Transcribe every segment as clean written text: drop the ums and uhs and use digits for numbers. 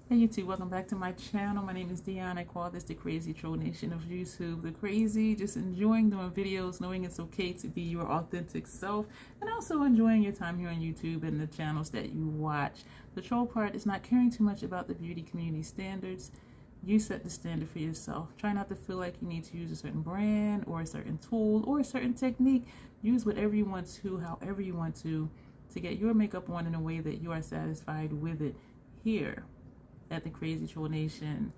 Hey YouTube, welcome back to my channel. My name is Dion. I call this the crazy troll nation of YouTube. The crazy, just enjoying doing videos, knowing it's okay to be your authentic self, and also enjoying your time here on YouTube and the channels that you watch. The troll part is not caring too much about the beauty community standards. You set the standard for yourself. Try not to feel like you need to use a certain brand or a certain tool or a certain technique. Use whatever you want to, however you want to get your makeup on in a way that you are satisfied with it. Here at the Crazy Troll Nation,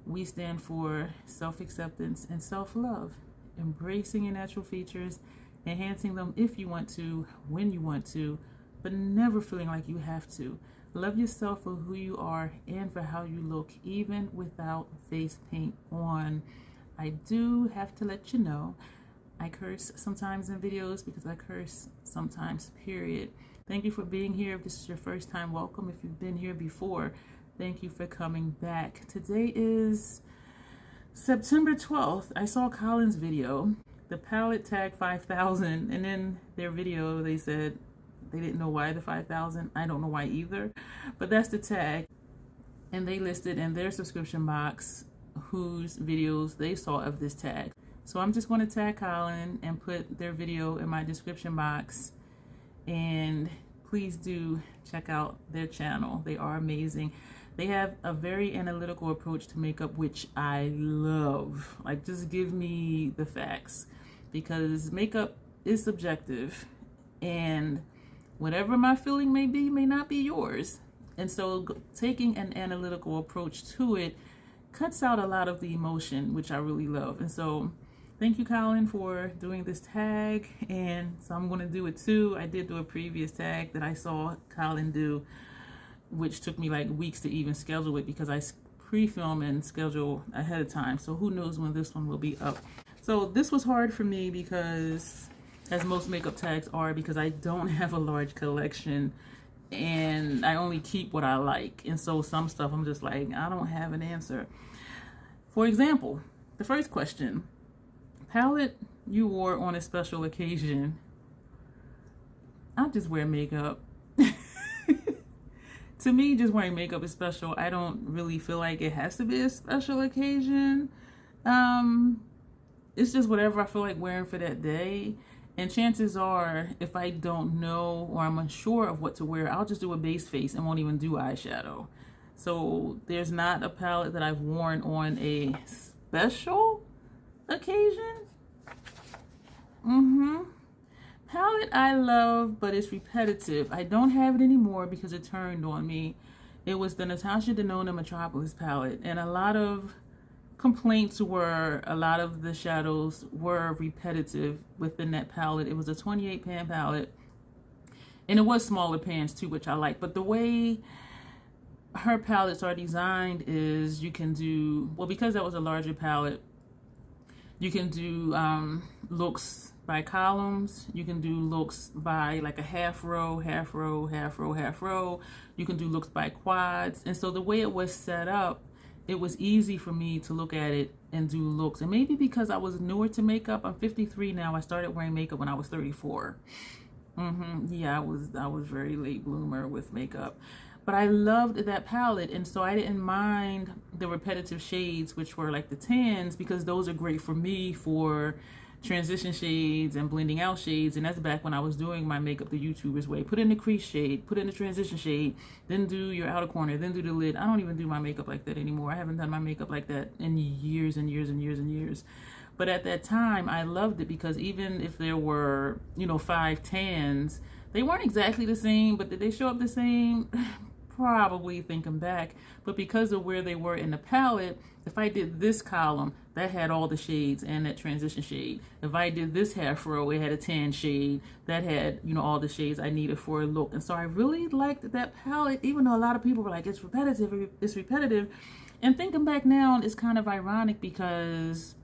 we stand for self-acceptance and self-love, embracing your natural features, enhancing them if you want to, when you want to, but never feeling like you have to. Love yourself for who you are and for how you look, even without face paint on. I do have to let you know, I curse sometimes in videos because I curse sometimes, period. Thank you for being here. If this is your first time, welcome. If you've been here before, thank you for coming back. Today is September 12th. I saw Colin's video. The palette tagged 5,000, and in their video they said they didn't know why the 5,000. I don't know why either, but that's the tag. And they listed in their subscription box whose videos they saw of this tag. So I'm just going to tag Colin and put their video in my description box. And please do check out their channel. They are amazing. They have a very analytical approach to makeup, which I love. Like, just give me the facts, because makeup is subjective, and whatever my feeling may be may not be yours. And so taking an analytical approach to it cuts out a lot of the emotion, which I really love. And so thank you, Colin, for doing this tag. And so I'm going to do it too. I did do a previous tag that I saw Colin do, which took me like weeks to even schedule it because I pre-film and schedule ahead of time. So who knows when this one will be up. So this was hard for me because, as most makeup tags are, because I don't have a large collection and I only keep what I like. And so some stuff I'm just like, I don't have an answer. For example, the first question, palette you wore on a special occasion. I just wear makeup. To me, just wearing makeup is special. I don't really feel like it has to be a special occasion. It's just whatever I feel like wearing for that day. And chances are, if I don't know or I'm unsure of what to wear, I'll just do a base face and won't even do eyeshadow. So there's not a palette that I've worn on a special occasion. Palette I love, but it's repetitive. I don't have it anymore because it turned on me. It was the Natasha Denona Metropolis palette, and a lot of complaints were a lot of the shadows were repetitive within that palette. It was a 28 pan palette, and it was smaller pans too, which I like. But the way her palettes are designed is you can do, well, because that was a larger palette, you can do looks by columns. You can do looks by like a half row, half row, half row, half row. You can do looks by quads. And so the way it was set up, it was easy for me to look at it and do looks. And maybe because I was newer to makeup, I'm 53 now. I started wearing makeup when I was 34. Yeah, I was very late bloomer with makeup. But I loved that palette, and so I didn't mind the repetitive shades, which were like the tans, because those are great for me for transition shades and blending out shades. And that's back when I was doing my makeup the YouTuber's way. Put in the crease shade, put in the transition shade, then do your outer corner, then do the lid. I don't even do my makeup like that anymore. I haven't done my makeup like that in years and years and years and years. But at that time, I loved it because even if there were, 5 tans, they weren't exactly the same, but did they show up the same? Probably, thinking back. But because of where they were in the palette, if I did this column, that had all the shades and that transition shade. If I did this half row, it had a tan shade that had, all the shades I needed for a look. And so I really liked that palette, even though a lot of people were like, it's repetitive, it's repetitive. And thinking back now, it's kind of ironic because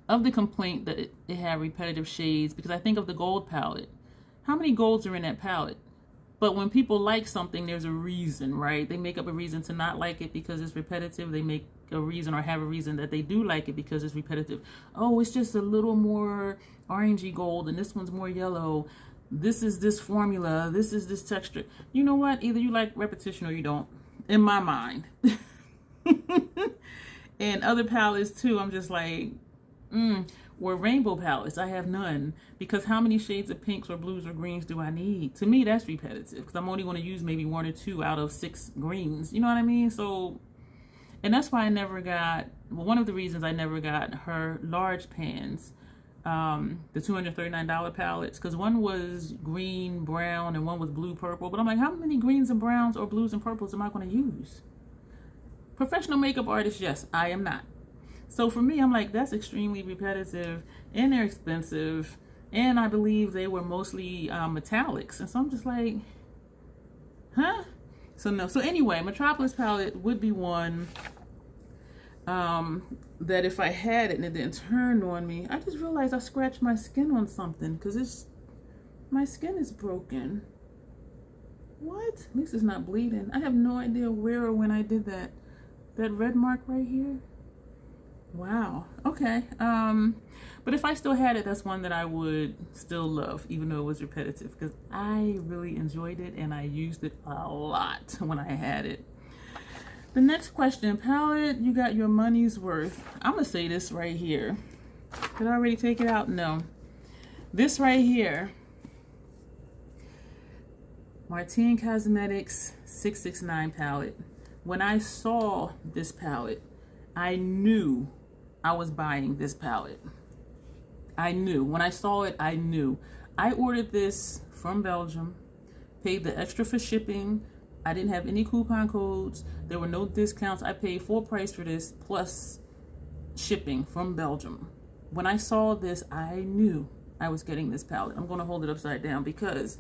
of the complaint that it had repetitive shades, because I think of the gold palette. How many golds are in that palette? But when people like something, there's a reason, right? They make up a reason to not like it because it's repetitive. They make a reason or have a reason that they do like it because it's repetitive. Oh, it's just a little more orangey gold and this one's more yellow. This is this formula. This is this texture. You know what? Either you like repetition or you don't. in my mind. And other palettes too, I'm just like, or rainbow palettes, I have none, because how many shades of pinks or blues or greens do I need? To me, that's repetitive, because I'm only going to use maybe 1 or 2 out of 6 greens. You know what I mean? So, and that's why I never got, well, one of the reasons I never got her large pans, the $239 palettes, because one was green, brown, and one was blue, purple. But I'm like, how many greens and browns or blues and purples am I going to use? Professional makeup artist, yes, I am not. So for me, I'm like, that's extremely repetitive, and they're expensive, and I believe they were mostly metallics. And so I'm just like, huh? So no. So anyway, Metropolis palette would be one that if I had it and it didn't turn on me, I just realized I scratched my skin on something, because my skin is broken. What? At least it's not bleeding. I have no idea where or when I did that. That red mark right here. Wow. Okay. But if I still had it, that's one that I would still love, even though it was repetitive, because I really enjoyed it and I used it a lot when I had it. The next question, palette, you got your money's worth. I'm gonna say this right here. Did I already take it out? No. This right here, Martine Cosmetics 669 palette. When I saw this palette, I knew I was buying this palette. I knew. When I saw it, I knew. I ordered this from Belgium, paid the extra for shipping. I didn't have any coupon codes. There were no discounts. I paid full price for this plus shipping from Belgium. When I saw this, I knew I was getting this palette. I'm going to hold it upside down, because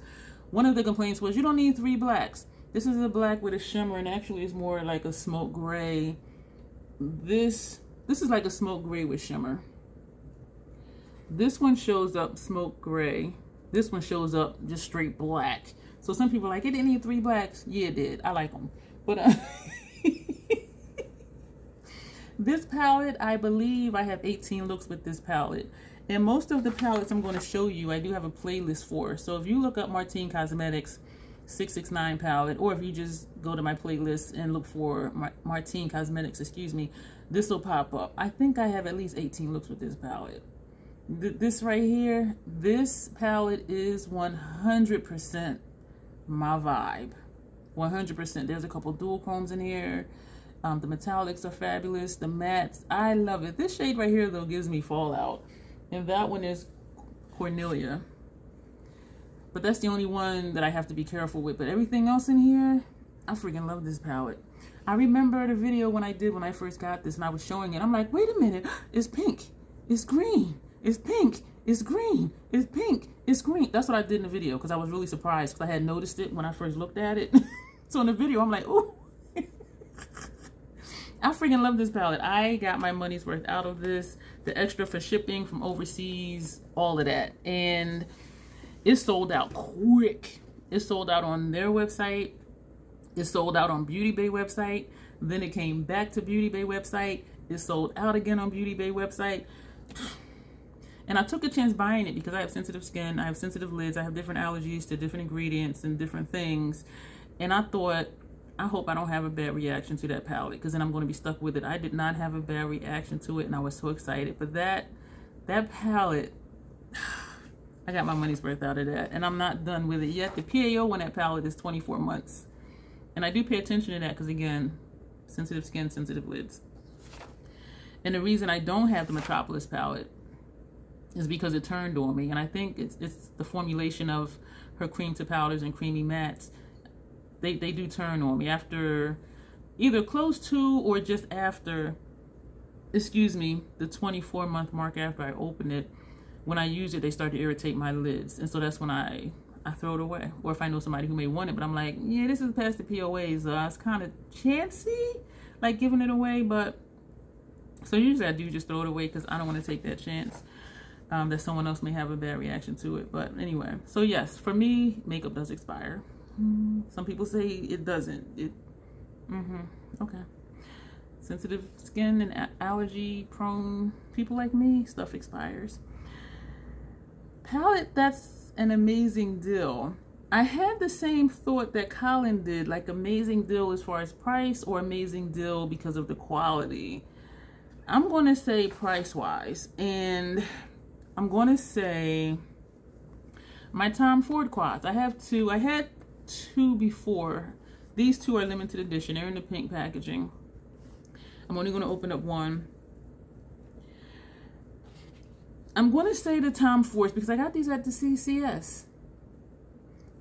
one of the complaints was, you don't need 3 blacks. This is a black with a shimmer, and actually is more like a smoke gray. This is like a smoke gray with shimmer. This one shows up smoke gray. This one shows up just straight black. So some people are like, it didn't need 3 blacks. Yeah, it did. I like them. But this palette, I believe I have 18 looks with this palette. And most of the palettes I'm going to show you, I do have a playlist for. So if you look up Martine Cosmetics 669 palette, or if you just go to my playlist and look for Martine Cosmetics, excuse me, this will pop up. I think I have at least 18 looks with this palette. This right here, this palette is 100% my vibe. 100%. There's a couple dual chromes in here. The metallics are fabulous. The mattes, I love it. This shade right here, though, gives me Fallout. And that one is Cornelia. But that's the only one that I have to be careful with. But everything else in here, I freaking love this palette. I remember the video when I first got this and I was showing it. I'm like, wait a minute, it's pink, it's green, it's pink, it's green, it's pink, it's green. That's what I did in the video, because I was really surprised, because I had noticed it when I first looked at it. So in the video, I'm like, ooh. I freaking love this palette. I got my money's worth out of this. The extra for shipping from overseas, all of that. And it sold out quick. It sold out on their website. It sold out on Beauty Bay website. Then it came back to Beauty Bay website. It sold out again on Beauty Bay website. And I took a chance buying it because I have sensitive skin. I have sensitive lids. I have different allergies to different ingredients and different things. And I thought, I hope I don't have a bad reaction to that palette, because then I'm going to be stuck with it. I did not have a bad reaction to it, and I was so excited. But that palette, I got my money's worth out of that. And I'm not done with it yet. The PAO on that palette is 24 months. And I do pay attention to that because, again, sensitive skin, sensitive lids. And the reason I don't have the Metropolis palette is because it turned on me. And I think it's the formulation of her cream to powders and creamy mattes. They do turn on me after either close to or just after, excuse me, the 24-month mark after I open it. When I use it, they start to irritate my lids. And so that's when I throw it away. Or if I know somebody who may want it, but I'm like, yeah, this is past the POAs. It's kind of chancy, like giving it away. But so usually I do just throw it away because I don't want to take that chance that someone else may have a bad reaction to it. But anyway, so yes, for me, makeup does expire. Some people say it doesn't. Okay. Sensitive skin and allergy prone people like me, stuff expires. Palette, that's an amazing deal. I had the same thought that Colin did, like amazing deal as far as price or amazing deal because of the quality. I'm going to say price-wise, and I'm going to say my Tom Ford quads. I have two. I had two before. These two are limited edition. They're in the pink packaging. I'm only going to open up one. I'm going to say the Tom Fords because I got these at the CCS.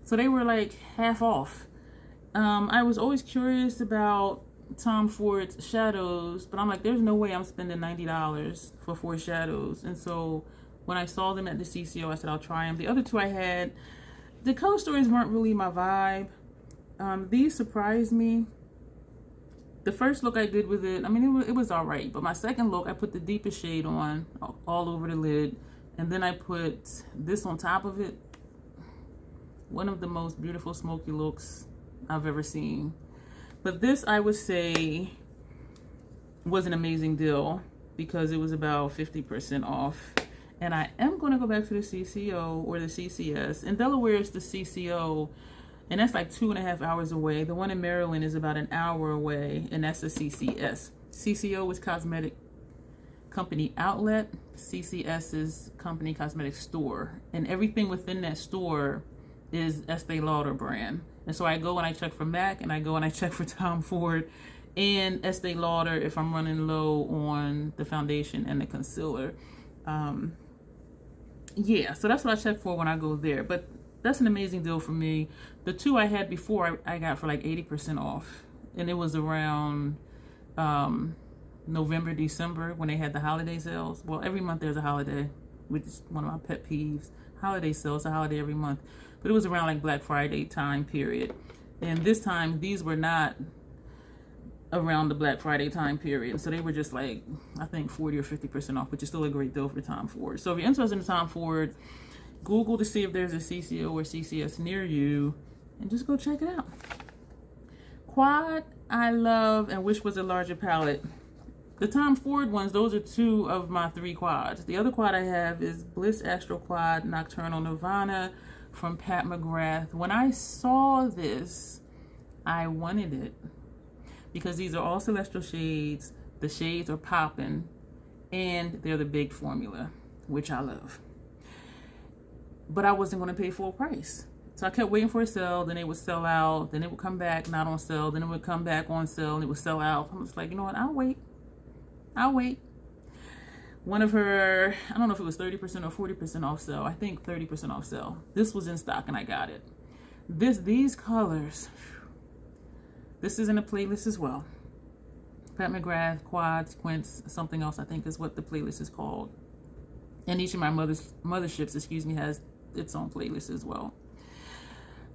So they were like half off. I was always curious about Tom Ford's shadows, but I'm like, there's no way I'm spending $90 for 4 shadows. And so when I saw them at the CCO, I said, I'll try them. The other two I had, the color stories weren't really my vibe. These surprised me. The first look I did with it, I mean, it was all right. But my second look, I put the deepest shade on all over the lid. And then I put this on top of it. One of the most beautiful smoky looks I've ever seen. But this, I would say, was an amazing deal because it was about 50% off. And I am going to go back to the CCO or the CCS. In Delaware, it's the CCO, and that's like 2.5 hours away. The one in Maryland is about an hour away, and that's the CCS. CCO is Cosmetic Company Outlet. CCS is Company Cosmetic Store. And everything within that store is Estee Lauder brand. And so I go and I check for MAC, and I go and I check for Tom Ford and Estee Lauder if I'm running low on the foundation and the concealer. Yeah, so that's what I check for when I go there. But that's an amazing deal for me. The two I had before I got for like 80% off. And it was around November, December when they had the holiday sales. Well, every month there's a holiday, which is one of my pet peeves. Holiday sales, a holiday every month. But it was around like Black Friday time period. And this time, these were not around the Black Friday time period. So they were just like, I think 40 or 50% off, which is still a great deal for Tom Ford. So if you're interested in Tom Ford, Google to see if there's a CCO or CCS near you and just go check it out. Quad, I love and wish was a larger palette. The Tom Ford ones, those are 2 of my 3 quads. The other quad I have is Blitz Astral Quad Nocturnal Nirvana from Pat McGrath. When I saw this, I wanted it because these are all celestial shades. The shades are popping and they're the big formula, which I love. But I wasn't going to pay full price. So I kept waiting for a sale, then it would sell out, then it would come back not on sale, then it would come back on sale and it would sell out. I'm just like, you know what, I'll wait. One of her, I don't know if it was 30% or 40% off sale. I think 30% off sale. This was in stock and I got it. These colors, this is in a playlist as well. Pat McGrath, Quads, Quints, something else I think is what the playlist is called. And each of my motherships, excuse me, has its own playlist as well.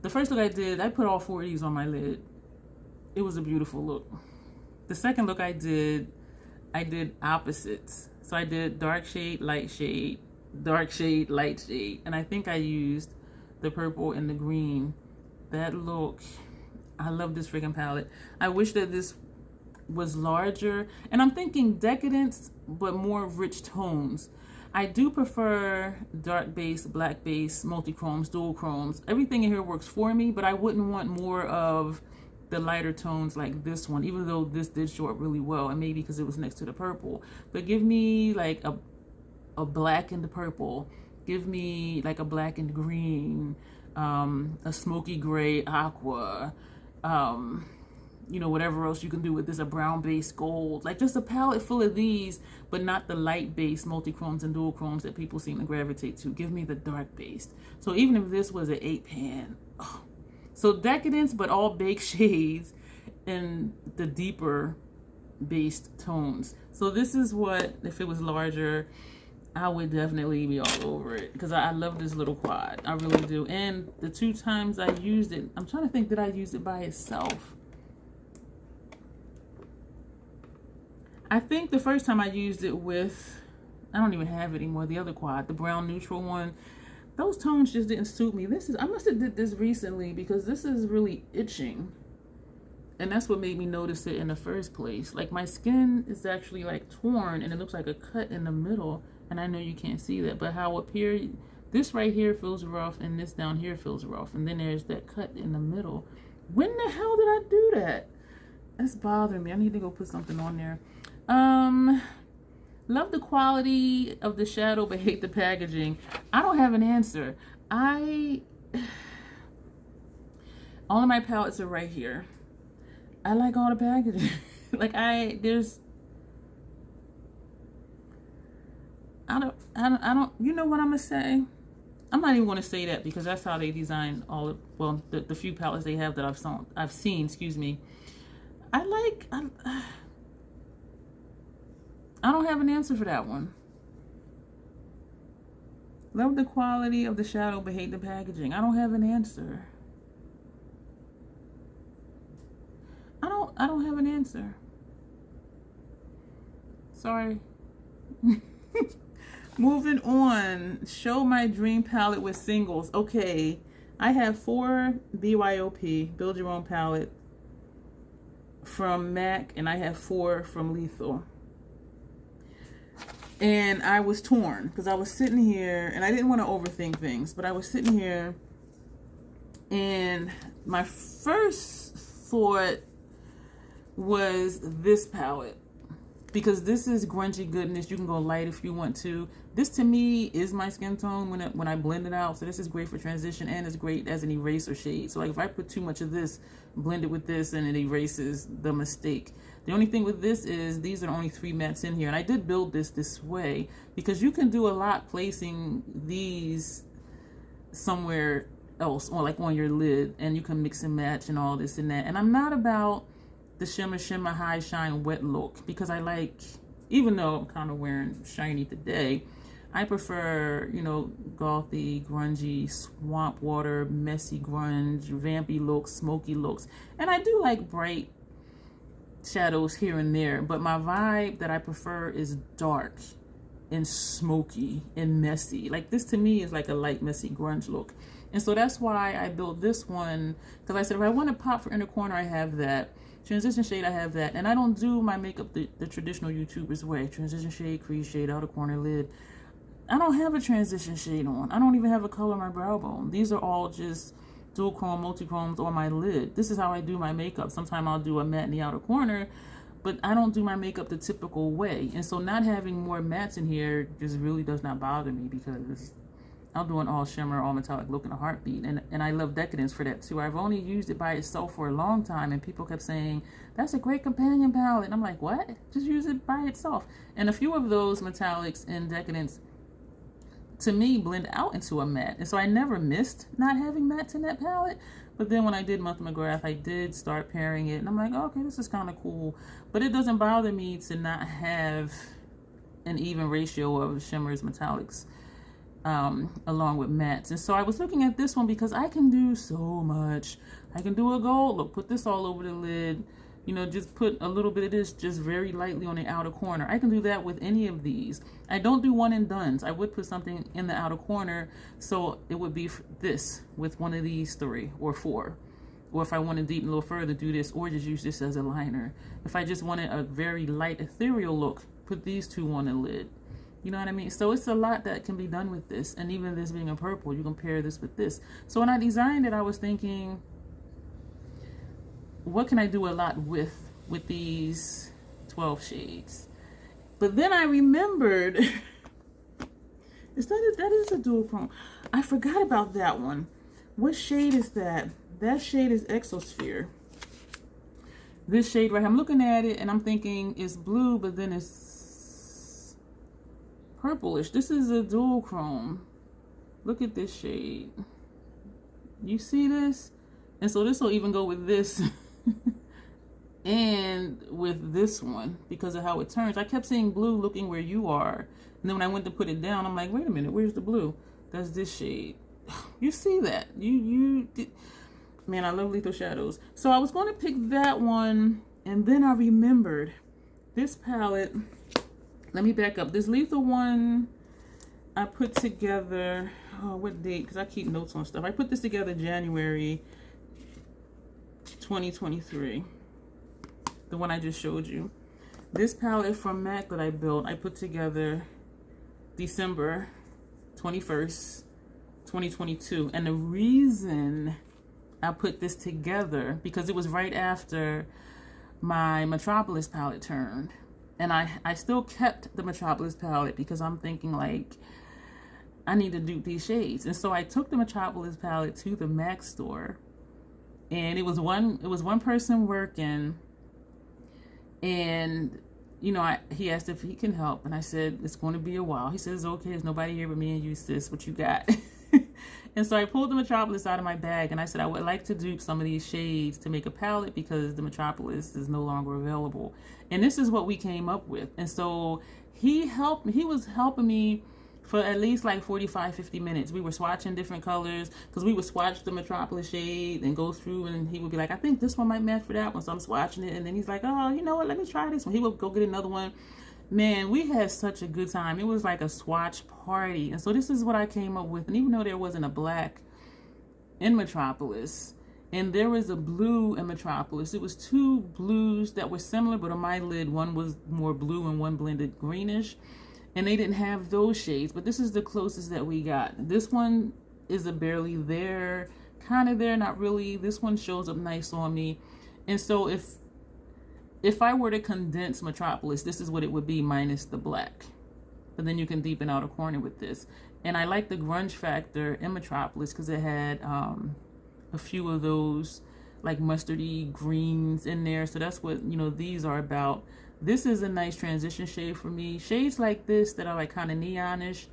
The first look I did, I put all 4 of these on my lid. It was a beautiful look. The second look I did opposites. So I did dark shade, light shade, dark shade, light shade. And I think I used the purple and the green. That look, I love this freaking palette. I wish that this was larger. And I'm thinking Decadence, but more rich tones. I do prefer dark base, black base, multi-chromes, dual chromes. Everything in here works for me, but I wouldn't want more of the lighter tones like this one, even though this did show up really well, and maybe because it was next to the purple. But give me like a black and the purple. Give me like a black and green, a smoky gray aqua, you know, whatever else you can do with this, a brown base gold, like just a palette full of these, but not the light base multi-chromes and dual chromes that people seem to gravitate to. Give me the dark base. So even if this was an 8-pan, oh. So Decadence, but all baked shades and the deeper based tones. So this is what, if it was larger, I would definitely be all over it because I love this little quad. I really do. And the 2 times I used it, I'm trying to think, did I use it by itself? I think the first time I used it with, I don't even have it anymore, the other quad, the brown neutral one. Those tones just didn't suit me. I must have did this recently because this is really itching. And that's what made me notice it in the first place. Like my skin is actually like torn and it looks like a cut in the middle. And I know you can't see that, but how up here, This right here feels rough, and this down here feels rough. And then there's that cut in the middle. When the hell did I do that? That's bothering me. I need to go put something on there. Love the quality of the shadow, but hate the packaging. I don't have an answer. All of my palettes are right here. I like all the packaging. Like I don't, you know what I'm gonna say? I'm not even gonna say that because that's how they design all of, well, the few palettes they have that I've seen, excuse me. I don't have an answer for that one. Love the quality of the shadow, but hate the packaging. I don't have an answer. I don't have an answer. Sorry. Moving on. Show my dream palette with singles. Okay. I have 4 BYOP, Build Your Own Palette, from MAC, and I have 4 from Lethal. And I was torn because I was sitting here, and I didn't want to overthink things, but I was sitting here, and my first thought was this palette, because this is grungy goodness. You can go light if you want to. This to me is my skin tone when I blend it out. So this is great for transition, and it's great as an eraser shade. So like if I put too much of this, blend it with this, and it erases the mistake. The only thing with this is these are only 3 mattes in here. And I did build this way because you can do a lot placing these somewhere else, or like on your lid, and you can mix and match and all this and that. And I'm not about the shimmer high shine wet look, because I like, even though I'm kind of wearing shiny today, I prefer, you know, gothy, grungy, swamp water, messy grunge, vampy looks, smoky looks. And I do like bright shadows here and there, but my vibe that I prefer is dark and smoky and messy. Like this to me is like a light messy grunge look. And so that's why I built this one, because I said if I want to pop for inner corner, I have that. Transition shade, I have that. And I don't do my makeup the traditional YouTubers way. Transition shade, crease shade, outer corner, lid. I don't have a transition shade on. I don't even have a color on my brow bone. These are all just dual chrome, multi-chromes on my lid. This is how I do my makeup. Sometimes I'll do a matte in the outer corner, but I don't do my makeup the typical way. And so not having more mattes in here just really does not bother me, because I'll do an all shimmer, all metallic look in a heartbeat. And I love Decadence for that too. I've only used it by itself for a long time, and people kept saying, that's a great companion palette. And I'm like, what? Just use it by itself. And a few of those metallics in Decadence, to me, blend out into a matte. And so I never missed not having mattes in that palette. But then when I did Month McGrath, I did start pairing it. And I'm like, oh, okay, this is kind of cool. But it doesn't bother me to not have an even ratio of shimmers, metallics, along with mattes. And so I was looking at this one because I can do so much. I can do a gold look, put this all over the lid, you know, just put a little bit of this just very lightly on the outer corner. I can do that with any of these. I don't do one and dones. I would put something in the outer corner, so it would be this with one of these 3 or 4. Or if I want to deepen a little further, do this, or just use this as a liner. If I just wanted a very light ethereal look, put these 2 on the lid. You know what I mean? So it's a lot that can be done with this. And even this being a purple, you can pair this with this. So when I designed it, I was thinking, what can I do a lot with these 12 shades? But then I remembered, that is a dual chrome. I forgot about that one. What shade is that? That shade is Exosphere. This shade right here, I'm looking at it and I'm thinking it's blue, but then it's purplish. This is a dual chrome. Look at this shade. You see this? And so this will even go with this and with this one because of how it turns. I kept seeing blue looking where you are. And then when I went to put it down, I'm like, wait a minute, where's the blue? That's this shade. You see that? You did. Man, I love Lethal Shadows. So I was going to pick that one, and then I remembered this palette. Let me back up. This Lethal one I put together, oh, what date? Because I keep notes on stuff. I put this together January 2023. The one I just showed you. This palette from MAC that I built, I put together December 21st, 2022. And the reason I put this together, because it was right after my Metropolis palette turned. And I still kept the Metropolis palette because I'm thinking like, I need to dupe these shades. And so I took the Metropolis palette to the MAC store, and it was one person working, and you know, he asked if he can help, and I said, it's going to be a while. He says, okay, there's nobody here but me and you, sis, what you got? And so I pulled the Metropolis out of my bag, and I said, I would like to dupe some of these shades to make a palette because the Metropolis is no longer available. And this is what we came up with. And so he was helping me for at least like 45-50 minutes. We were swatching different colors, because we would swatch the Metropolis shade and go through, and he would be like, I think this one might match for that one. So I'm swatching it, and then he's like, oh, you know what, let me try this one. He would go get another one. Man, we had such a good time. It was like a swatch party. And so this is what I came up with. And even though there wasn't a black in Metropolis, and there was a blue in Metropolis, it was two blues that were similar, but on my lid, one was more blue and one blended greenish. And they didn't have those shades, but this is the closest that we got. This one is a barely there, kind of there, not really. This one shows up nice on me. And so if I were to condense Metropolis, this is what it would be minus the black. But then you can deepen out a corner with this. And I like the grunge factor in Metropolis because it had a few of those like mustardy greens in there. So that's what, you know, these are about. This is a nice transition shade for me. Shades like this that are like kind of neonish,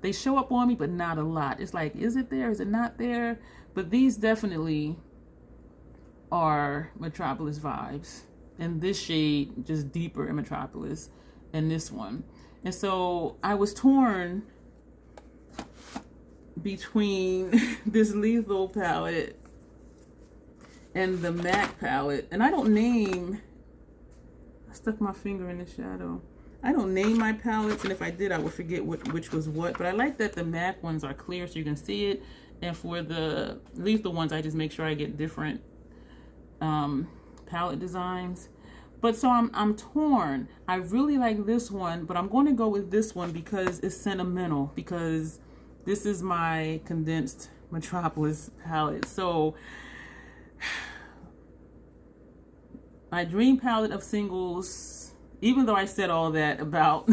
they show up on me, but not a lot. It's like, is it there? Is it not there? But these definitely are Metropolis vibes. And this shade just deeper in Metropolis, and this one. And so I was torn between this Lethal palette and the MAC palette. And I don't name, I stuck my finger in the shadow. I don't name my palettes, and if I did, I would forget which was what. But I like that the MAC ones are clear so you can see it. And for the Lethal ones, I just make sure I get different palette designs. But so I'm torn. I really like this one, but I'm going to go with this one because it's sentimental, because this is my condensed Metropolis palette. So my dream palette of singles, even though I said all that about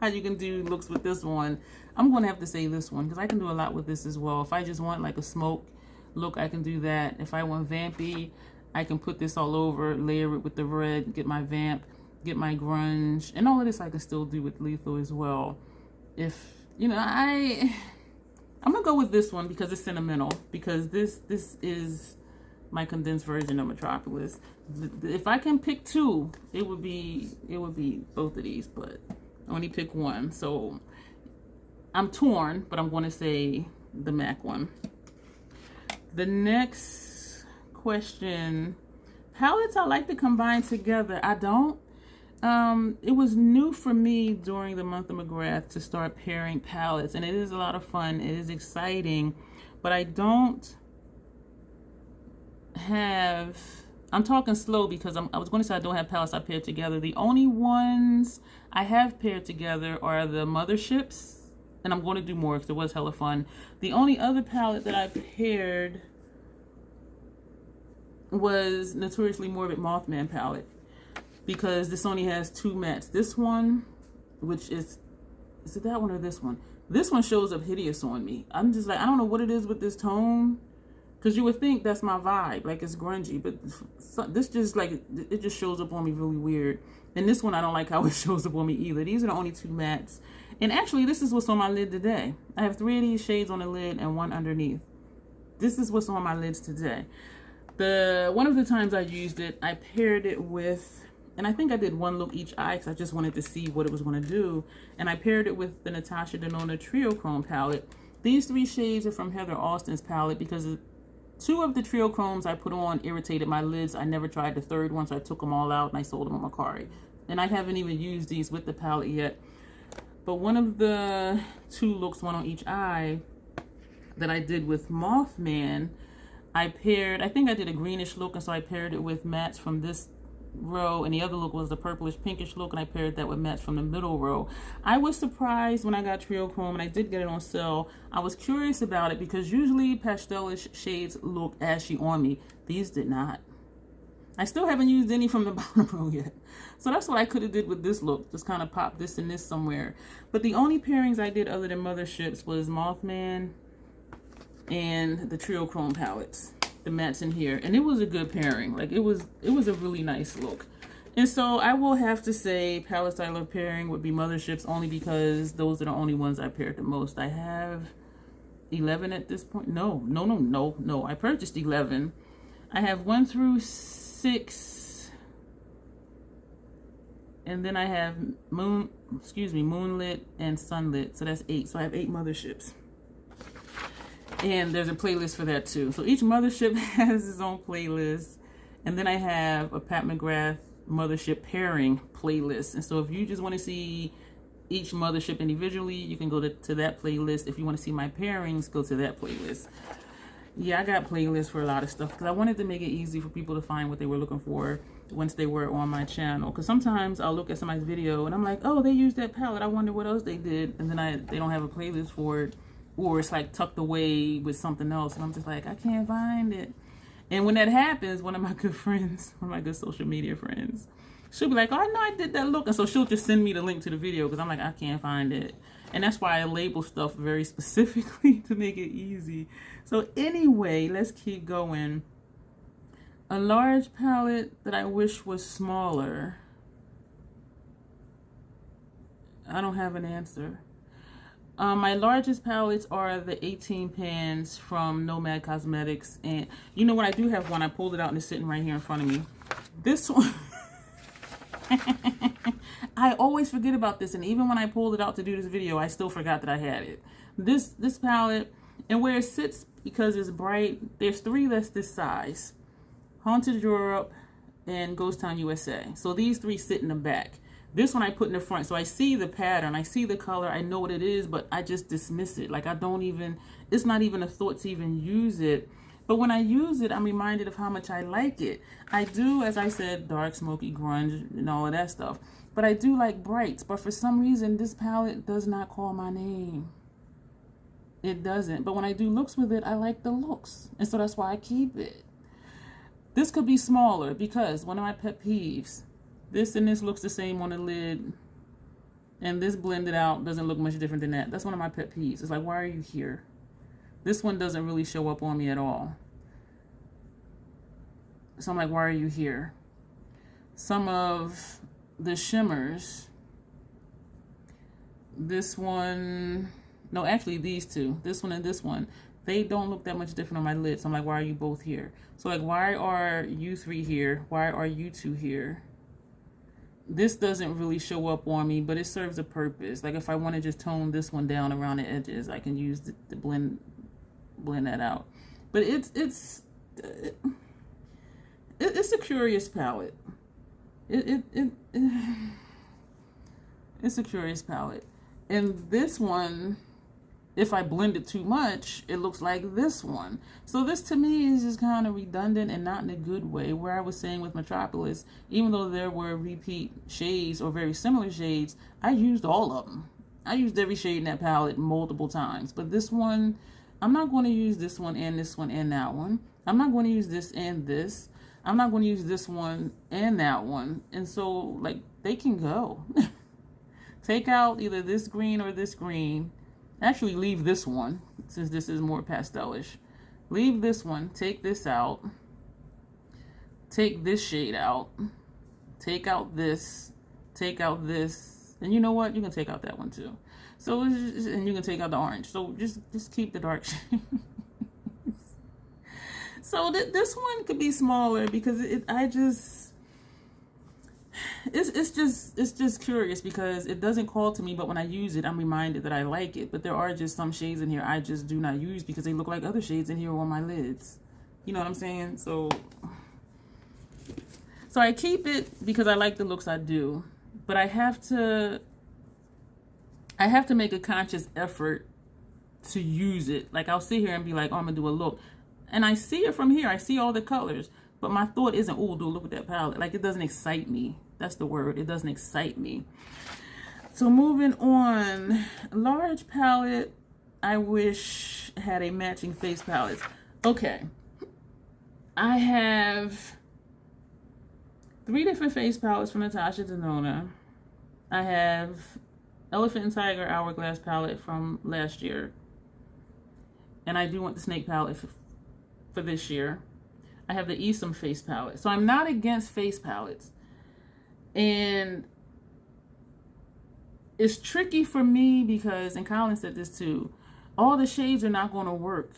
how you can do looks with this one, I'm going to have to say this one because I can do a lot with this as well. If I just want like a smoke look, I can do that. If I want vampy, I can put this all over, layer it with the red, get my vamp, get my grunge, and all of this I can still do with Lethal as well. If, you know, I'm gonna go with this one because it's sentimental, because this is my condensed version of Metropolis. If I can pick two, it would be both of these, but I only pick one. So I'm torn, but I'm going to say the MAC one. The next question, palettes I like to combine together. I don't. It was new for me during the month of McGrath to start pairing palettes, and it is a lot of fun. It is exciting, but I don't have, I'm talking slow because I was going to say I don't have palettes I paired together. The only ones I have paired together are the Motherships, and I'm going to do more because it was hella fun. The only other palette that I paired was Notoriously Morbid Mothman palette, because this only has two mattes. This one, which is it that one or this one? This one shows up hideous on me. I'm just like, I don't know what it is with this tone, because you would think that's my vibe, like it's grungy, but this just like, it just shows up on me really weird. And this one, I don't like how it shows up on me either. These are the only two mattes. And actually, this is what's on my lid today. I have 3 of these shades on the lid and one underneath. This is what's on my lids today. One of the times I used it, I paired it with, and I think I did one look each eye because I just wanted to see what it was going to do. And I paired it with the Natasha Denona Trio Chrome palette. These 3 shades are from Heather Austin's palette because 2 of the Trio Chromes I put on irritated my lids. I never tried the third one, so I took them all out and I sold them on Mercari. And I haven't even used these with the palette yet. But one of the 2 looks, one on each eye, that I did with Mothman, I paired, I think I did a greenish look, and so I paired it with mattes from this row, and the other look was the purplish pinkish look, and I paired that with Match from the middle row. I was surprised when I got Trio Chrome, and I did get it on sale. I was curious about it because usually pastelish shades look ashy on me. These did not. I still haven't used any from the bottom row yet. So that's what I could have did with this look. Just kind of pop this and this somewhere. But the only pairings I did other than Motherships was Mothman and the Trio Chrome palettes, the mattes in here. And it was a good pairing. Like it was a really nice look. And so I will have to say palettes I love pairing would be Motherships, only because those are the only ones I paired the most. I have 11 at this point. No. I purchased 11. I have 1 through 6, and then I have Moonlit and Sunlit, so that's 8. So I have 8 Motherships, and there's a playlist for that too. So each Mothership has its own playlist, and then I have a Pat McGrath Mothership pairing playlist. And so if you just want to see each Mothership individually, you can go to that playlist. If you want to see my pairings, go to that playlist. Yeah, I got playlists for a lot of stuff because I wanted to make it easy for people to find what they were looking for once they were on my channel. Because sometimes I'll look at somebody's video and I'm like, oh, they used that palette, I wonder what else they did. And then they don't have a playlist for it, or it's like tucked away with something else, and I'm just like, I can't find it. And when that happens, one of my good friends, one of my good social media friends, she'll be like, oh, I know I did that look. And so she'll just send me the link to the video because I'm like, I can't find it. And that's why I label stuff very specifically to make it easy. So anyway, let's keep going. A large palette that I wish was smaller. I don't have an answer. My largest palettes are the 18 pans from Nomad Cosmetics. And you know what? I do have one. I pulled it out and it's sitting right here in front of me. This one... I always forget about this, and even when I pulled it out to do this video, I still forgot that I had it. This palette, and where it sits, because it's bright, there's 3 that's this size. Haunted Europe and Ghost Town USA. So these 3 sit in the back. This one I put in the front, so I see the pattern, I see the color, I know what it is, but I just dismiss it. Like I don't even, it's not even a thought to even use it. But when I use it, I'm reminded of how much I like it. I do, as I said, dark, smoky, grunge, and all of that stuff. But I do like brights. But for some reason, this palette does not call my name. It doesn't. But when I do looks with it, I like the looks. And so that's why I keep it. This could be smaller because one of my pet peeves, this and this looks the same on the lid. And this blended out doesn't look much different than that. That's one of my pet peeves. It's like, why are you here? This one doesn't really show up on me at all. So I'm like, why are you here? Some of the shimmers, this one, no, actually these 2, this one and this one, they don't look that much different on my lid. So I'm like, why are you both here? So like, why are you 3 here? Why are you 2 here? This doesn't really show up on me, but it serves a purpose. Like if I want to just tone this one down around the edges, I can use the blend that out. But it's a curious palette. It's a curious palette. And this one, if I blend it too much, it looks like this one. So this to me is just kind of redundant and not in a good way. Where I was saying with Metropolis, even though there were repeat shades or very similar shades, I used all of them. I used every shade in that palette multiple times. But this one, I'm not going to use this one and this one and that one. I'm not going to use this and this. I'm not going to use this one and that one. And so, like, they can go. Take out either this green or this green. Actually, leave this one, since this is more pastelish. Leave this one. Take this out. Take this shade out. Take out this. Take out this. And you know what? You can take out that one, too. So, and you can take out the orange. So, just keep the dark shades. So this one could be smaller because it's just curious because it doesn't call to me, but when I use it, I'm reminded that I like it. But there are just some shades in here I just do not use because they look like other shades in here on my lids. You know what I'm saying? So I keep it because I like the looks I do, but I have to make a conscious effort to use it. Like I'll sit here and be like, oh, I'm gonna do a look. And I see it from here. I see all the colors. but my thought isn't, oh, do look at that palette. Like, it doesn't excite me. That's the word. It doesn't excite me. So moving on, large palette. I wish had a matching face palette. Okay. I have 3 different face palettes from Natasha Denona. I have Elephant and Tiger Hourglass palette from last year. And I do want the Snake palette for this year. I have the Esom face palette. So I'm not against face palettes. And it's tricky for me because, and Colin said this too, all the shades are not going to work.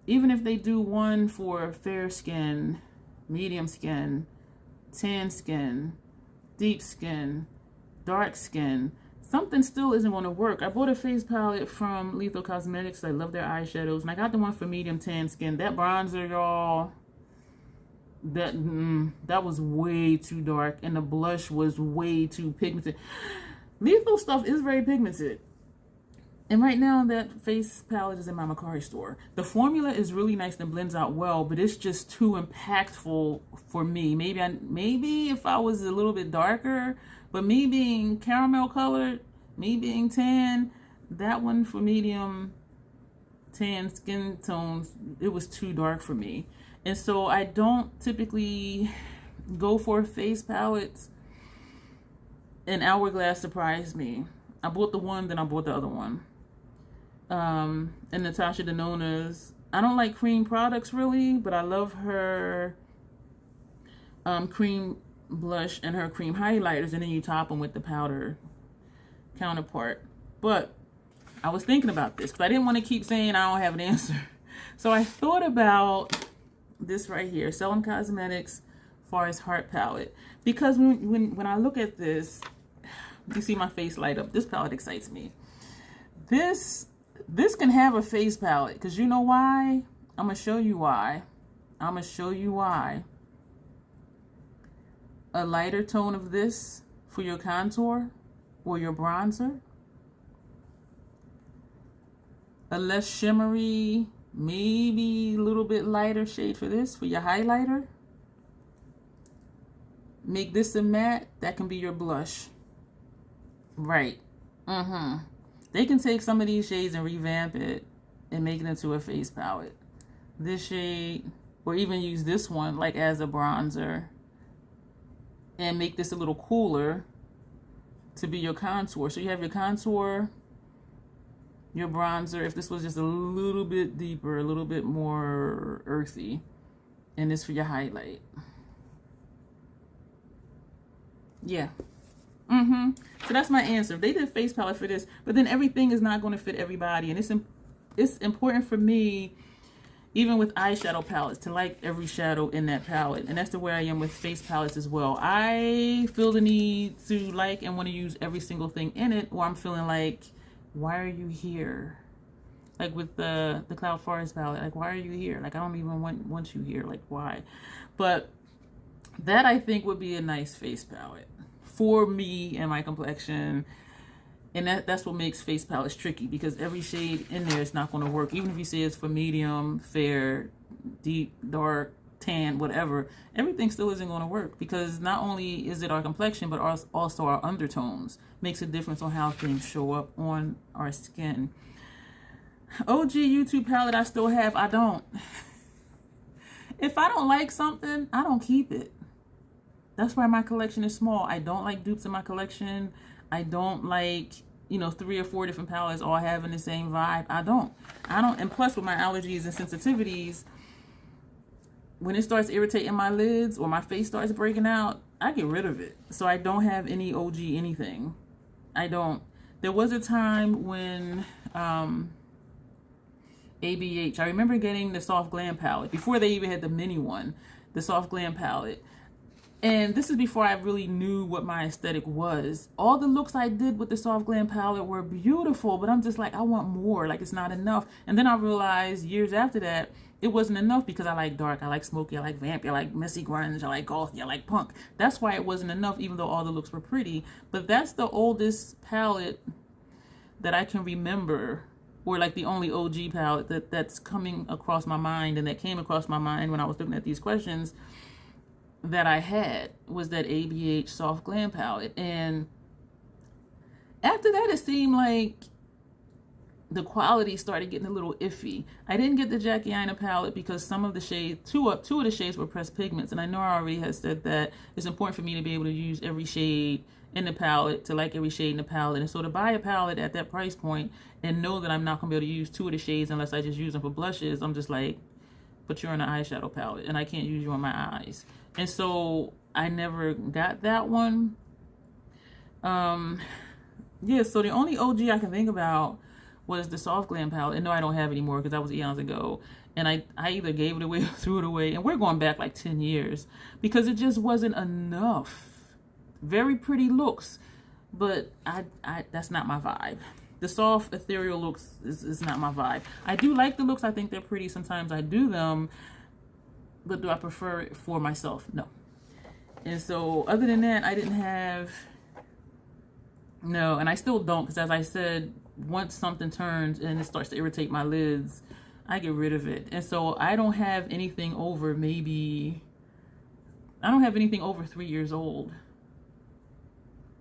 Even if they do one for fair skin, medium skin, tan skin, deep skin, dark skin, something still isn't going to work. I bought a face palette from Lethal Cosmetics. I love their eyeshadows. And I got the one for medium tan skin. That bronzer, y'all, that was way too dark. And the blush was way too pigmented. Lethal stuff is very pigmented. And right now, that face palette is in my Macari store. The formula is really nice and blends out well, but it's just too impactful for me. Maybe if I was a little bit darker, but me being caramel colored, me being tan, that one for medium tan skin tones, it was too dark for me. And so I don't typically go for face palettes. And Hourglass surprised me. I bought the one, then I bought the other one. And Natasha Denona's, I don't like cream products really, but I love her cream blush and her cream highlighters, and then you top them with the powder counterpart. But I was thinking about this because I didn't want to keep saying I don't have an answer. So I thought about this right here, Selim Cosmetics Forest Heart palette, because when I look at this, you see my face light up. This palette excites me. This can have a face palette, because you know why? I'm going to show you why. I'm going to show you why. A lighter tone of this for your contour or your bronzer. A less shimmery, maybe a little bit lighter shade for this, for your highlighter. Make this a matte, that can be your blush. Right. They can take some of these shades and revamp it and make it into a face palette. This shade, or even use this one like as a bronzer and make this a little cooler to be your contour. So you have your contour, your bronzer, if this was just a little bit deeper, a little bit more earthy, and this for your highlight. Yeah. So that's my answer. They did face palette for this, but then everything is not going to fit everybody. And it's important for me, even with eyeshadow palettes, to like every shadow in that palette. And that's the way I am with face palettes as well. I feel the need to like and want to use every single thing in it, or I'm feeling like, why are you here? Like with the Cloud Forest palette, like, why are you here? Like, I don't even want you here. Like, why? But that, I think, would be a nice face palette for me and my complexion. And that's what makes face palettes tricky, because every shade in there is not going to work. Even if you say it's for medium, fair, deep, dark, tan, whatever, everything still isn't going to work, because not only is it our complexion, but also our undertones. Makes a difference on how things show up on our skin. OG YouTube palette I still have. I don't. If I don't like something, I don't keep it. That's why my collection is small. I don't like dupes in my collection. I don't like, 3 or 4 different palettes all having the same vibe. I don't. And plus, with my allergies and sensitivities, when it starts irritating my lids or my face starts breaking out, I get rid of it. So I don't have any OG anything. I don't. There was a time when ABH, I remember getting the Soft Glam palette before they even had the mini one, the Soft Glam palette. And this is before I really knew what my aesthetic was. All the looks I did with the Soft Glam palette were beautiful, but I'm just like, I want more. Like, it's not enough. And then I realized years after that, it wasn't enough, because I like dark, I like smoky, I like vampy, I like messy grunge, I like gothy, I like punk. That's why it wasn't enough, even though all the looks were pretty. But that's the oldest palette that I can remember, or like the only OG palette that's coming across my mind, and that came across my mind when I was looking at these questions. that I had was that ABH Soft Glam palette. And after that, it seemed like the quality started getting a little iffy. I didn't get the Jackie Aina palette because some of the shades, two of the shades were pressed pigments. And I know I already had said that it's important for me to be able to use every shade in the palette, to like every shade in the palette. And so to buy a palette at that price point and know that I'm not gonna be able to use two of the shades unless I just use them for blushes, I'm just like, but you're on an eyeshadow palette and I can't use you on my eyes. And so I never got that one. Yeah, so the only OG I can think about was the Soft Glam palette. And no, I don't have anymore because that was eons ago. And I either gave it away or threw it away. And we're going back like 10 years because it just wasn't enough. Very pretty looks, but I that's not my vibe. The soft ethereal looks is not my vibe. I do like the looks. I think they're pretty. Sometimes I do them, but do I prefer it for myself? No. And so other than that, I didn't have, no, and I still don't, because as I said, once something turns and it starts to irritate my lids, I get rid of it. And so I don't have anything over maybe, I don't have anything over 3 years old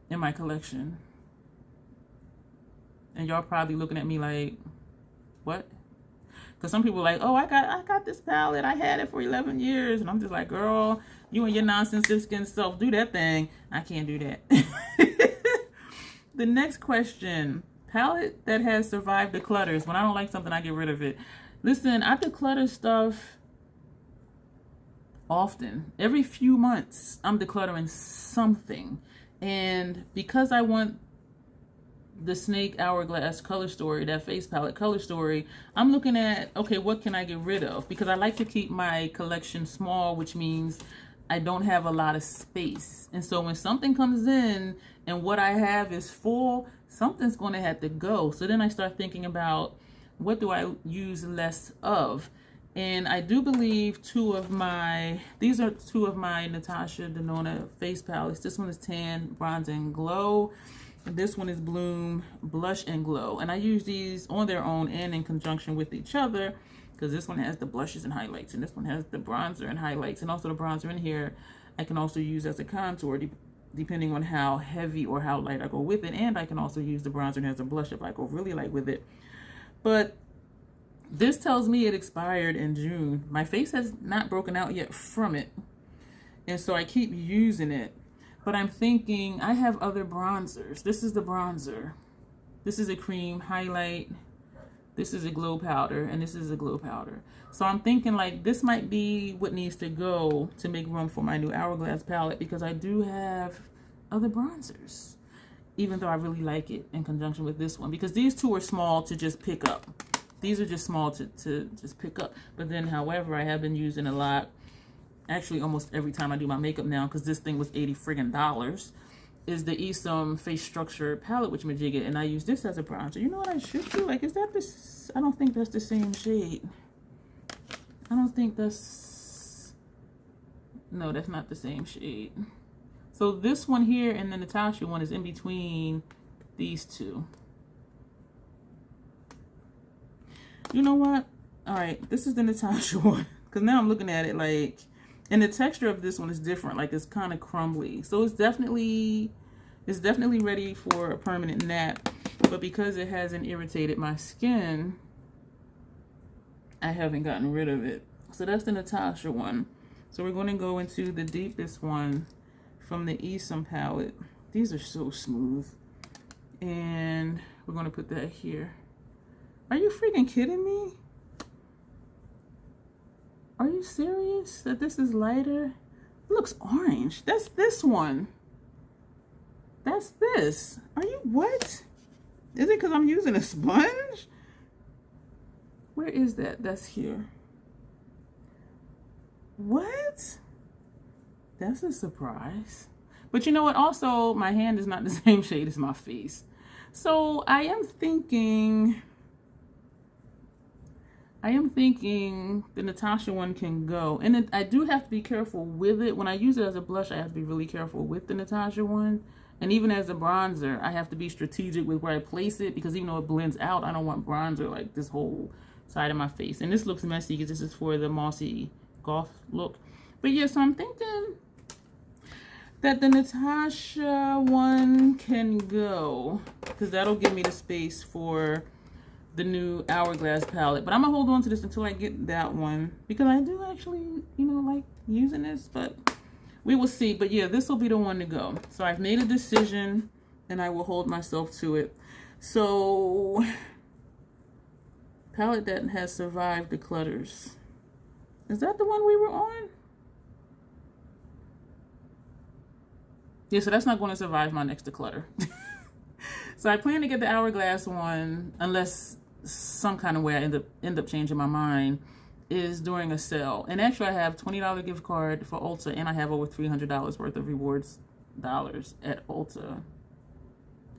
in my collection. And y'all probably looking at me like, what? Because some people are like, oh, I got this palette. I had it for 11 years. And I'm just like, girl, you and your nonsensitive skin self, do that thing. I can't do that. The next question, palette that has survived declutters. When I don't like something, I get rid of it. Listen, I declutter stuff often. Every few months, I'm decluttering something. And because I want the Snake Hourglass Color Story, that face palette Color Story, I'm looking at, okay, what can I get rid of? Because I like to keep my collection small, which means I don't have a lot of space. And so when something comes in and what I have is full, something's going to have to go. So then I start thinking about, what do I use less of? And I do believe these are two of my Natasha Denona face palettes. This one is Tan, Bronze, and Glow. This one is Bloom, Blush, and Glow. And I use these on their own and in conjunction with each other, because this one has the blushes and highlights, and this one has the bronzer and highlights. And also the bronzer in here, I can also use as a contour, depending on how heavy or how light I go with it. And I can also use the bronzer as a blush if I go really light with it. But this tells me it expired in June. My face has not broken out yet from it. And so I keep using it. But I'm thinking, I have other bronzers. This is the bronzer. This is a cream highlight. This is a glow powder. And this is a glow powder. So I'm thinking like this might be what needs to go to make room for my new Hourglass palette, because I do have other bronzers. Even though I really like it in conjunction with this one. Because these two are small to just pick up. These are just small to just pick up. But then, however, I have been using a lot, actually almost every time I do my makeup now, because this thing was $80 friggin', is the Esom Face Structure palette with Majigga, and I use this as a bronzer. You know what I should do? Like, is that this? I don't think that's the same shade. I don't think that's, no, that's not the same shade. So this one here and the Natasha one is in between these two. You know what? All right, this is the Natasha one, because now I'm looking at it like, and the texture of this one is different. Like, it's kind of crumbly. So it's definitely ready for a permanent nap. But because it hasn't irritated my skin, I haven't gotten rid of it. So that's the Natasha one. So we're going to go into the deepest one from the Esom palette. These are so smooth. And we're going to put that here. Are you freaking kidding me? Are you serious that this is lighter? It looks orange. That's this one. That's this. Are you, what? Is it because I'm using a sponge? Where is that? That's here. What? That's a surprise. But you know what? Also, my hand is not the same shade as my face. So I am thinking the Natasha one can go. And I do have to be careful with it. When I use it as a blush, I have to be really careful with the Natasha one. And even as a bronzer, I have to be strategic with where I place it, because even though it blends out, I don't want bronzer like this whole side of my face. And this looks messy because this is for the mossy goth look. But yeah, so I'm thinking that the Natasha one can go, because that'll give me the space for the new Hourglass palette. But I'm gonna hold on to this until I get that one, because I do actually, you know, like using this, but we will see. But yeah, this will be the one to go. So I've made a decision and I will hold myself to it. So, palette that has survived declutters. Is that the one we were on? Yeah, so that's not going to survive my next declutter. So I plan to get the Hourglass one, unless some kind of way I end up changing my mind, is during a sale. And actually I have $20 gift card for Ulta, and I have over $300 worth of rewards dollars at Ulta.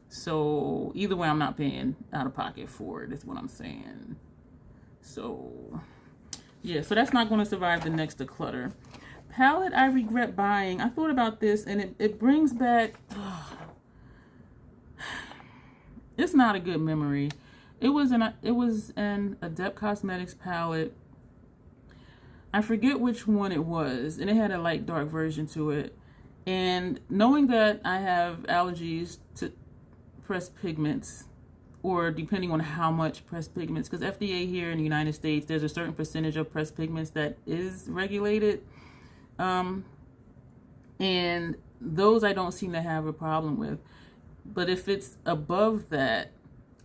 So either way, I'm not paying out of pocket for it, is what I'm saying. So yeah, so that's not going to survive the next declutter. Palette I regret buying. I thought about this, and it brings back, it's not a good memory. It was an Adept Cosmetics palette. I forget which one it was, and it had a light dark version to it. And knowing that I have allergies to pressed pigments, or depending on how much pressed pigments, because FDA here in the United States, there's a certain percentage of pressed pigments that is regulated. And those I don't seem to have a problem with. But if it's above that,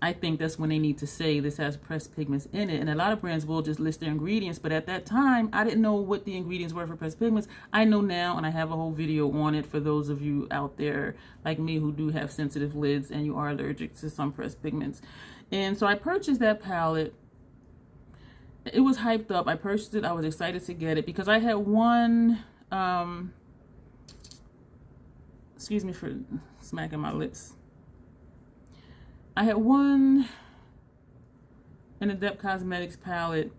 I think that's when they need to say this has pressed pigments in it. And a lot of brands will just list their ingredients, but at that time I didn't know what the ingredients were for pressed pigments. I know now, and I have a whole video on it for those of you out there like me who do have sensitive lids and you are allergic to some pressed pigments. And so I purchased that palette. It was hyped up. I purchased it. I was excited to get it because I had one, excuse me for smacking my lips. I had an Adept Cosmetics palette,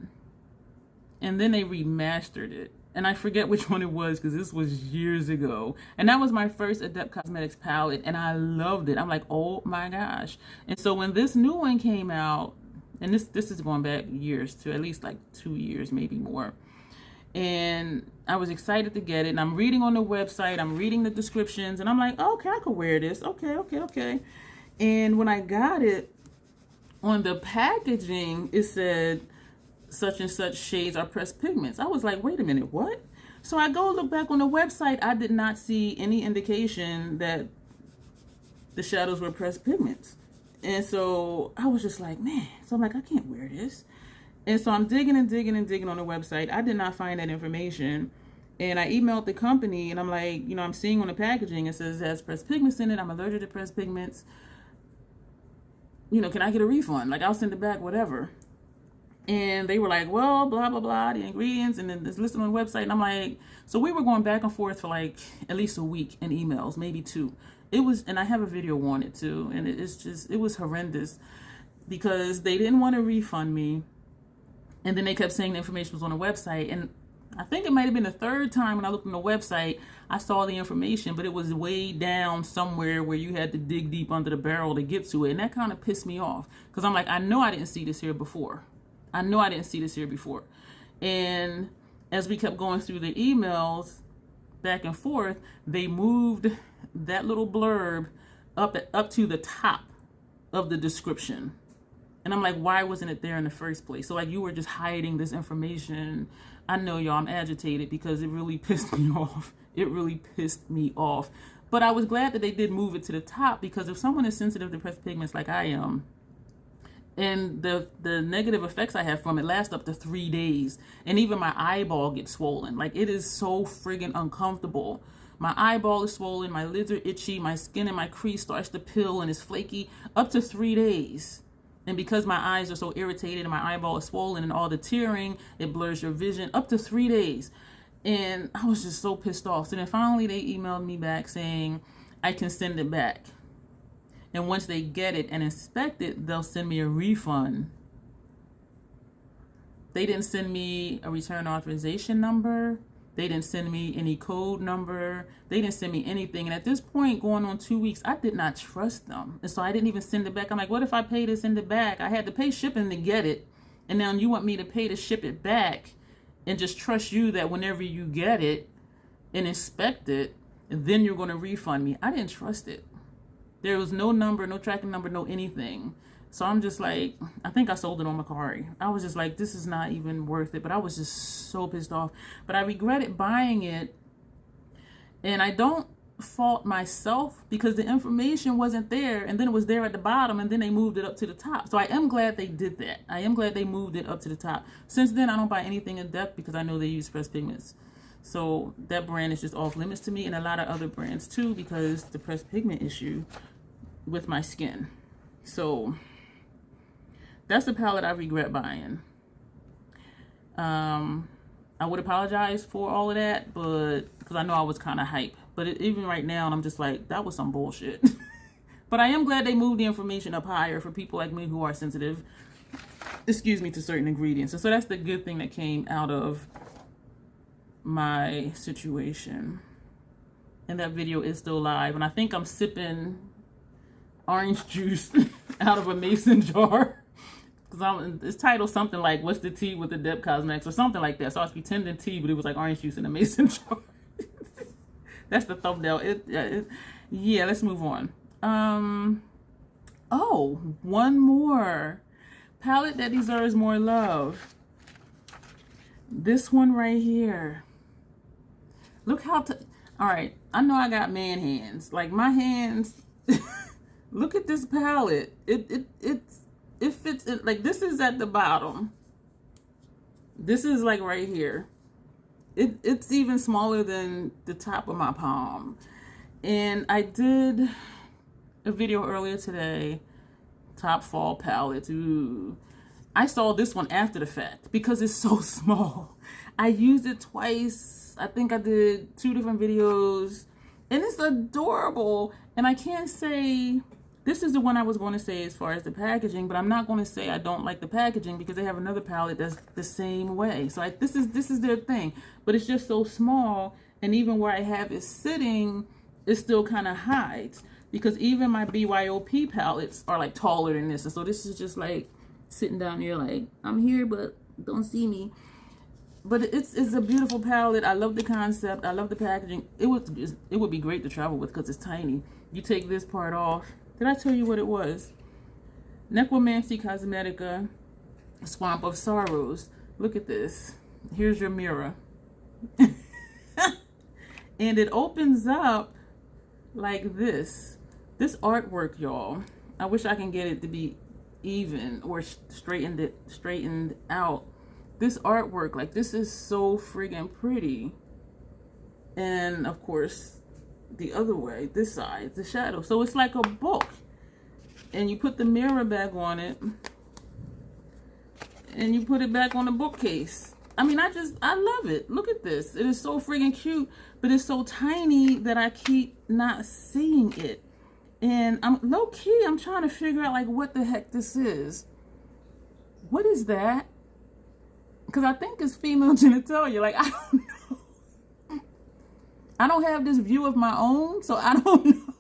and then they remastered it. And I forget which one it was because this was years ago. And that was my first Adept Cosmetics palette, and I loved it. I'm like, oh my gosh. And so when this new one came out, and this is going back years, to at least like 2 years, maybe more. And I was excited to get it. And I'm reading on the website, I'm reading the descriptions, and I'm like, oh, okay, I could wear this. Okay. And when I got it, on the packaging, it said such and such shades are pressed pigments. I was like, wait a minute, what? So I go look back on the website. I did not see any indication that the shadows were pressed pigments. And so I was just like, man. So I'm like, I can't wear this. And so I'm digging on the website. I did not find that information. And I emailed the company, and I'm like, you know, I'm seeing on the packaging, it says it has pressed pigments in it. I'm allergic to pressed pigments. You know, can I get a refund? Like, I'll send it back, whatever. And they were like, well, blah, blah, blah, the ingredients, and then it's listed on the website. And I'm like, so we were going back and forth for like at least a week in emails, maybe 2. It was, and I have a video on it too. And it was horrendous because they didn't want to refund me. And then they kept saying the information was on the website. And I think it might have been the 3rd time when I looked on the website, I saw the information, but it was way down somewhere where you had to dig deep under the barrel to get to it. And that kind of pissed me off because I'm like, I know I didn't see this here before. And as we kept going through the emails back and forth, they moved that little blurb up to the top of the description. And I'm like, why wasn't it there in the first place? So like, you were just hiding this information. I know, y'all, I'm agitated because it really pissed me off. It really pissed me off. But I was glad that they did move it to the top, because if someone is sensitive to pressed pigments like I am, and the negative effects I have from it last up to 3 days, and even my eyeball gets swollen. Like, it is so friggin' uncomfortable. My eyeball is swollen, my lids are itchy, my skin and my crease starts to peel and is flaky up to 3 days. And because my eyes are so irritated and my eyeball is swollen and all the tearing, it blurs your vision up to 3 days. And I was just so pissed off. So then finally they emailed me back saying I can send it back. And once they get it and inspect it, they'll send me a refund. They didn't send me a return authorization number. They didn't send me any code number. They didn't send me anything. And at this point, going on 2 weeks, I did not trust them. And so I didn't even send it back. I'm like, what if I pay to send it back? I had to pay shipping to get it. And now you want me to pay to ship it back and just trust you that whenever you get it and inspect it, and then you're going to refund me. I didn't trust it. There was no number, no tracking number, no anything. So I'm just like, I think I sold it on Mercari. I was just like, this is not even worth it. But I was just so pissed off. But I regretted buying it. And I don't fault myself because the information wasn't there. And then it was there at the bottom. And then they moved it up to the top. So I am glad they did that. I am glad they moved it up to the top. Since then, I don't buy anything in depth because I know they use pressed pigments. So that brand is just off limits to me. And a lot of other brands too because the pressed pigment issue with my skin. So that's the palette I regret buying. I would apologize for all of that, but because I know I was kind of hype. But even right now, I'm just like, that was some bullshit. But I am glad they moved the information up higher for people like me who are sensitive, excuse me, to certain ingredients. And so that's the good thing that came out of my situation. And that video is still live. And I think I'm sipping orange juice out of a mason jar. Because it's titled something like, what's the tea with the Deb Cosmetics or something like that. So I was pretending tea, but it was like orange juice in a mason jar. That's the thumbnail. Yeah, let's move on. Oh, one more palette that deserves more love. This one right here. Look how, all right, I know I got man hands. Like my hands, look at this palette. It fits in, like this is at the bottom. This is like right here. It's even smaller than the top of my palm. And I did a video earlier today, top fall palettes. Ooh. I saw this one after the fact because it's so small. I used it twice. I think I did 2 different videos and it's adorable. And I can't say, this is the one I was going to say as far as the packaging, but I'm not going to say I don't like the packaging because they have another palette that's the same way. So this is their thing, but it's just so small. And even where I have it sitting, it still kind of hides because even my BYOP palettes are like taller than this. And so this is just like sitting down here like, I'm here, but don't see me. But it's a beautiful palette. I love the concept. I love the packaging. It would be great to travel with because it's tiny. You take this part off. Did I tell you what it was? Necromancy Cosmetica Swamp of Sorrows. Look at this. Here's your mirror. And it opens up like this. This artwork, y'all. I wish I can get it to be even or straightened out. This artwork, like this is so friggin' pretty. And of course, the other way, this side, the shadow. So it's like a book. And you put the mirror back on it. And you put it back on the bookcase. I mean, I love it. Look at this. It is so friggin' cute. But it's so tiny that I keep not seeing it. And I'm low-key, I'm trying to figure out like what the heck this is. What is that? Because I think it's female genitalia. Like, I don't know. I don't have this view of my own, so I don't know.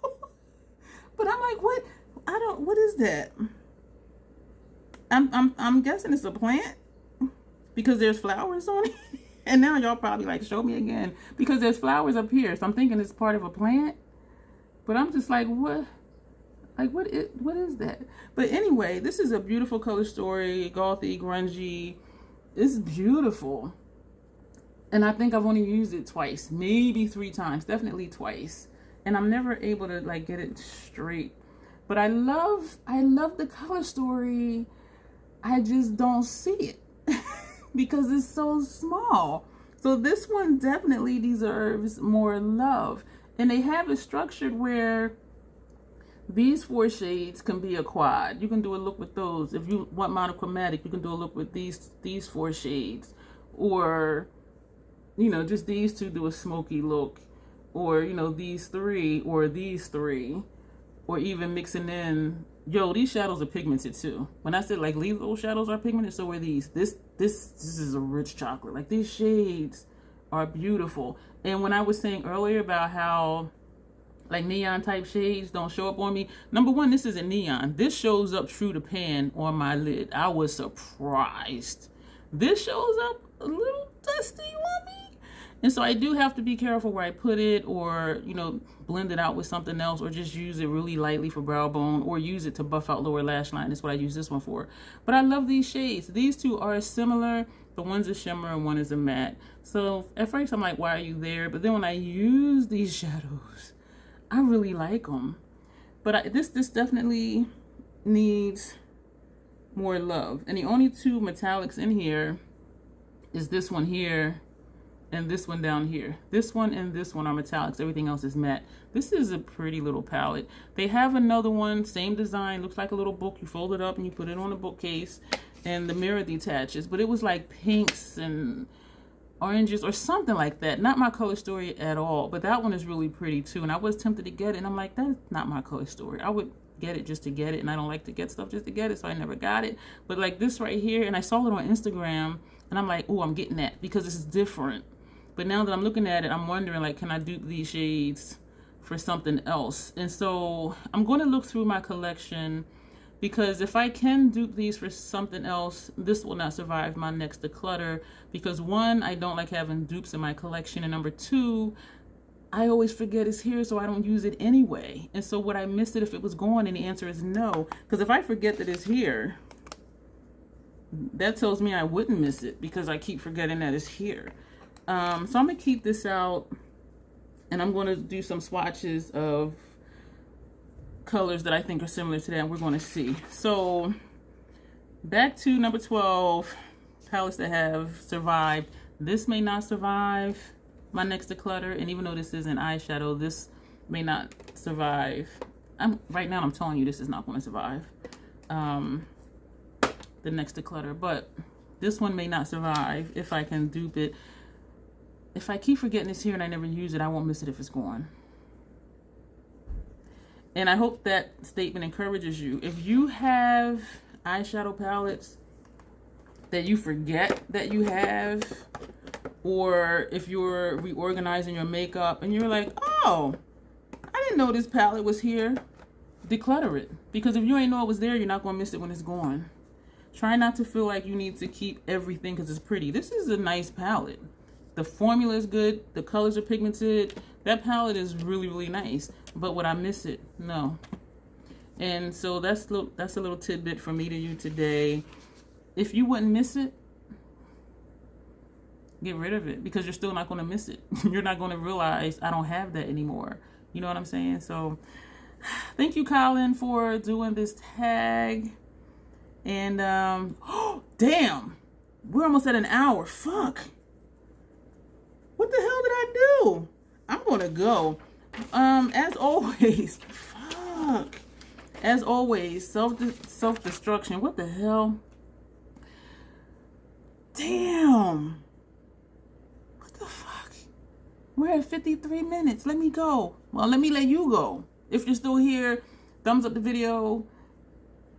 But I'm like, what? What is that? I'm guessing it's a plant because there's flowers on it. And now y'all probably like, show me again, because there's flowers up here. So I'm thinking it's part of a plant. But I'm just like, what? Like, what is that? But anyway, this is a beautiful color story, gothy, grungy. It's beautiful. And I think I've only used it twice, maybe 3 times, definitely twice. And I'm never able to like get it straight. But I love the color story. I just don't see it because it's so small. So this one definitely deserves more love. And they have it structured where these 4 shades can be a quad. You can do a look with those. If you want monochromatic, you can do a look with these 4 shades. Or, you know, just these 2 do a smoky look. Or, you know, these 3 or these 3. Or even mixing in, yo, these shadows are pigmented too. When I said like those shadows are pigmented, so are these. This is a rich chocolate. Like these shades are beautiful. And when I was saying earlier about how like neon type shades don't show up on me, number one, this isn't neon. This shows up true to pan on my lid. I was surprised. This shows up a little dusty on me. And so I do have to be careful where I put it, or, you know, blend it out with something else, or just use it really lightly for brow bone, or use it to buff out lower lash line. That's what I use this one for. But I love these shades. These two are similar. The one's a shimmer and one is a matte. So at first I'm like, why are you there? But then when I use these shadows, I really like them. But this definitely needs more love. And the only two metallics in here is this one here and this one down here. This one and this one are metallics. Everything else is matte. This is a pretty little palette. They have another one, same design, looks like a little book. You fold it up and you put it on a bookcase and the mirror detaches. But it was like pinks and oranges or something like that. Not my color story at all. But that one is really pretty too. And I was tempted to get it. And I'm like, that's not my color story. I would get it just to get it. And I don't like to get stuff just to get it. So I never got it. But like this right here. And I saw it on Instagram. And I'm like, oh, I'm getting that because this is different. But now that I'm looking at it, I'm wondering, like, can I dupe these shades for something else? And so I'm going to look through my collection, because if I can dupe these for something else, this will not survive my next declutter. Because one, I don't like having dupes in my collection. And number two, I always forget it's here, so I don't use it anyway. And so would I miss it if it was gone? And the answer is no. Because if I forget that it's here, that tells me I wouldn't miss it, because I keep forgetting that it's here. So I'm going to keep this out, and I'm going to do some swatches of colors that I think are similar to that, and we're going to see. So back to number 12, palettes that have survived. This may not survive my next declutter, and even though this is an eyeshadow, this may not survive. Right now I'm telling you this is not going to survive the next declutter, but this one may not survive if I can dupe it. If I keep forgetting it's here and I never use it, I won't miss it if it's gone. And I hope that statement encourages you. If you have eyeshadow palettes that you forget that you have, or if you're reorganizing your makeup and you're like, oh, I didn't know this palette was here, declutter it. Because if you ain't know it was there, you're not going to miss it when it's gone. Try not to feel like you need to keep everything because it's pretty. This is a nice palette. The formula is good. The colors are pigmented. That palette is really, really nice. But would I miss it? No. And so that's a little tidbit from me to you today. If you wouldn't miss it, get rid of it, because you're still not going to miss it. You're not going to realize I don't have that anymore. You know what I'm saying? So thank you, Colin, for doing this tag. And oh, damn, we're almost at an hour. Fuck. What the hell did I do? I'm gonna go. As always, fuck. As always, self-destruction. What the hell? Damn. What the fuck? We're at 53 minutes. Let me go. Well, let me let you go. If you're still here, thumbs up the video.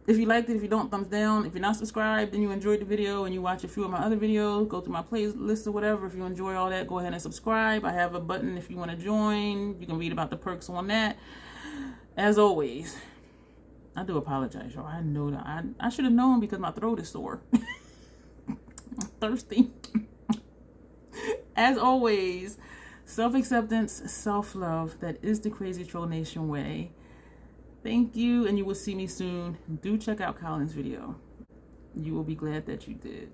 If you liked it, if you don't, thumbs down. If you're not subscribed and you enjoyed the video and you watch a few of my other videos, go to my playlist or whatever. If you enjoy all that, go ahead and subscribe. I have a button if you want to join. You can read about the perks on that. As always, I do apologize, y'all. I know that I should have known, because my throat is sore. I'm thirsty. As always, self-acceptance, self-love. That is the Crazy Troll Nation way. Thank you, and you will see me soon. Do check out Colin's video. You will be glad that you did.